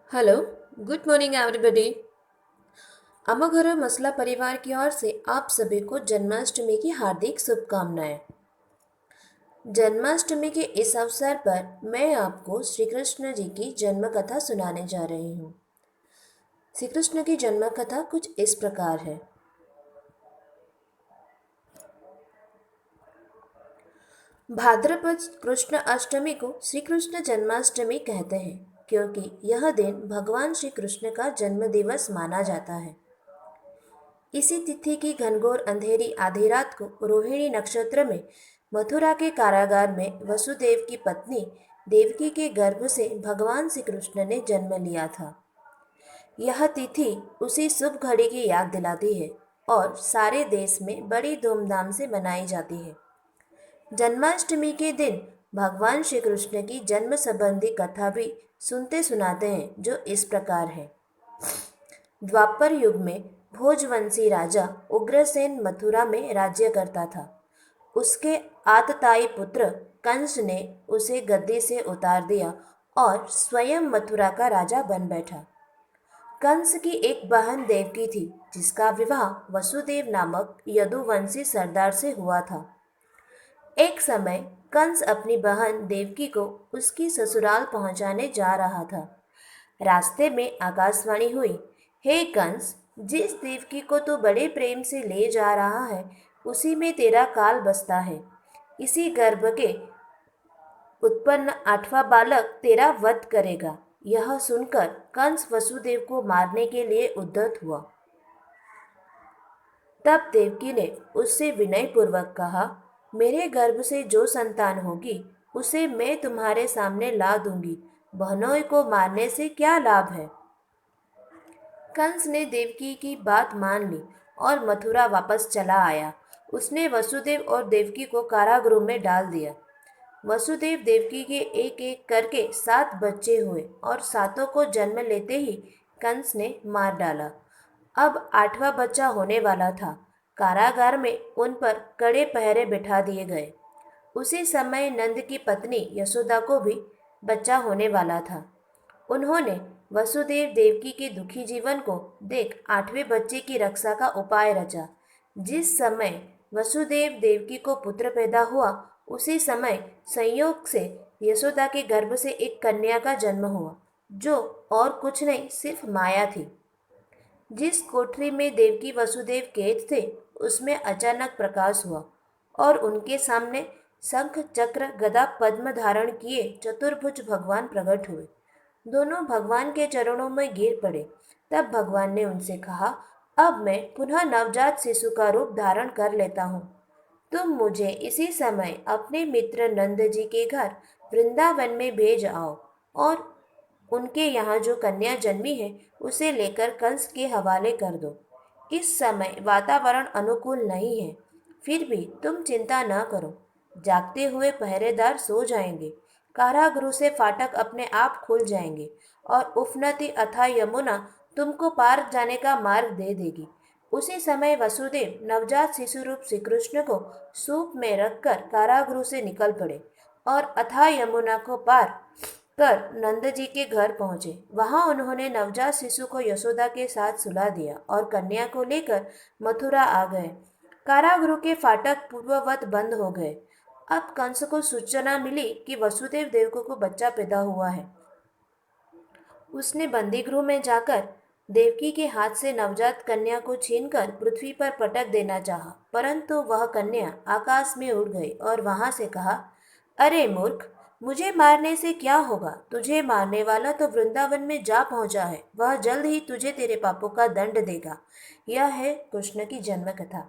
Hello, good morning everybody. अमोघरो मसला परिवार की ओर से आप सभी को जन्माष्टमी की हार्दिक शुभकामनाएं। जन्माष्टमी के इस अवसर पर मैं आपको श्री कृष्ण जी की जन्म कथा सुनाने जा रही हूँ। श्री कृष्ण की जन्म कथा कुछ इस प्रकार है। भाद्रपद कृष्ण अष्टमी को श्री कृष्ण जन्माष्टमी कहते हैं, क्योंकि यह दिन भगवान श्री कृष्ण का जन्म दिवस माना जाता है। इसी तिथि की घनघोर अंधेरी आधी रात को रोहिणी नक्षत्र में मथुरा के कारागार में वसुदेव की पत्नी देवकी के गर्भ से भगवान श्री कृष्ण ने जन्म लिया था। यह तिथि उसी शुभ घड़ी की याद दिलाती है और सारे देश में बड़ी धूमधाम से मनाई जाती है। जन्माष्टमी के दिन भगवान श्री कृष्ण की जन्म संबंधी कथा भी सुनते सुनाते हैं, जो इस प्रकार है। द्वापर युग में भोजवंशी राजा उग्रसेन मथुरा में राज्य करता था। उसके आतताई पुत्र कंस ने उसे गद्दी से उतार दिया और स्वयं मथुरा का राजा बन बैठा। कंस की एक बहन देवकी थी, जिसका विवाह वसुदेव नामक यदुवंशी सरदार से हुआ था। एक समय कंस अपनी बहन देवकी को उसकी ससुराल पहुंचाने जा रहा था। रास्ते में आकाशवाणी हुई, हे कंस, जिस देवकी को तू बड़े प्रेम से ले जा रहा है, उसी में तेरा काल बसता है। इसी गर्भ के उत्पन्न आठवां बालक तेरा वध करेगा। यह सुनकर कंस वसुदेव को मारने के लिए उद्यत हुआ। तब देवकी ने उससे विनय पूर्वक कहा, मेरे गर्भ से जो संतान होगी उसे मैं तुम्हारे सामने ला दूंगी। बहनोई को मारने से क्या लाभ है। कंस ने देवकी की बात मान ली और मथुरा वापस चला आया। उसने वसुदेव और देवकी को कारागृह में डाल दिया। वसुदेव देवकी के एक एक करके 7 बच्चे हुए और सातों को जन्म लेते ही कंस ने मार डाला। अब 8वां बच्चा होने वाला था। कारागार में उन पर कड़े पहरे बिठा दिए गए। उसी समय नंद की पत्नी यशोदा को भी बच्चा होने वाला था। उन्होंने वसुदेव देवकी के दुखी जीवन को देख 8वें बच्चे की रक्षा का उपाय रचा। जिस समय वसुदेव देवकी को पुत्र पैदा हुआ, उसी समय संयोग से यशोदा के गर्भ से एक कन्या का जन्म हुआ, जो और कुछ नहीं सिर्फ माया थी। जिस कोठरी में देवकी वसुदेव कैद थे, उसमें अचानक प्रकाश हुआ और उनके सामने शंख चक्र गदा पद्म धारण किए चतुर्भुज भगवान प्रकट हुए। दोनों भगवान के चरणों में गिर पड़े। तब भगवान ने उनसे कहा, अब मैं पुनः नवजात शिशु का रूप धारण कर लेता हूँ। तुम मुझे इसी समय अपने मित्र नंद जी के घर वृंदावन में भेज आओ और उनके यहाँ जो कन्या जन्मी है उसे लेकर कंस के हवाले कर दो। इस समय वातावरण अनुकूल नहीं है, फिर भी तुम चिंता न करो। जागते हुए पहरेदार सो जाएंगे। कारागृह से फाटक अपने आप खुल जाएंगे और उफनती अथाह यमुना तुमको पार जाने का मार्ग दे देगी। उसी समय वसुदेव नवजात शिशु रूप श्री कृष्ण को सूप में रखकर कारागृह से निकल पड़े और अथाह यमुना को पार कर नंद जी के घर पहुंचे। वहां उन्होंने नवजात शिशु को यशोदा के साथ सुला दिया और कन्या को लेकर मथुरा आ गए। कारागृह के फाटक पूर्ववत बंद हो गए। अब कंस को सूचना मिली कि वसुदेव देवकी को बच्चा पैदा हुआ है। उसने बंदीगृह में जाकर देवकी के हाथ से नवजात कन्या को छीनकर पृथ्वी पर पटक देना चाहा, परंतु वह कन्या आकाश में उड़ गई और वहां से कहा, अरे मूर्ख, मुझे मारने से क्या होगा। तुझे मारने वाला तो वृंदावन में जा पहुंचा है। वह जल्द ही तुझे तेरे पापों का दंड देगा। यह है कृष्ण की जन्म कथा।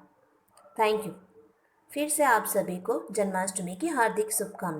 Thank you. फिर से आप सभी को जन्माष्टमी की हार्दिक शुभकामनाएं।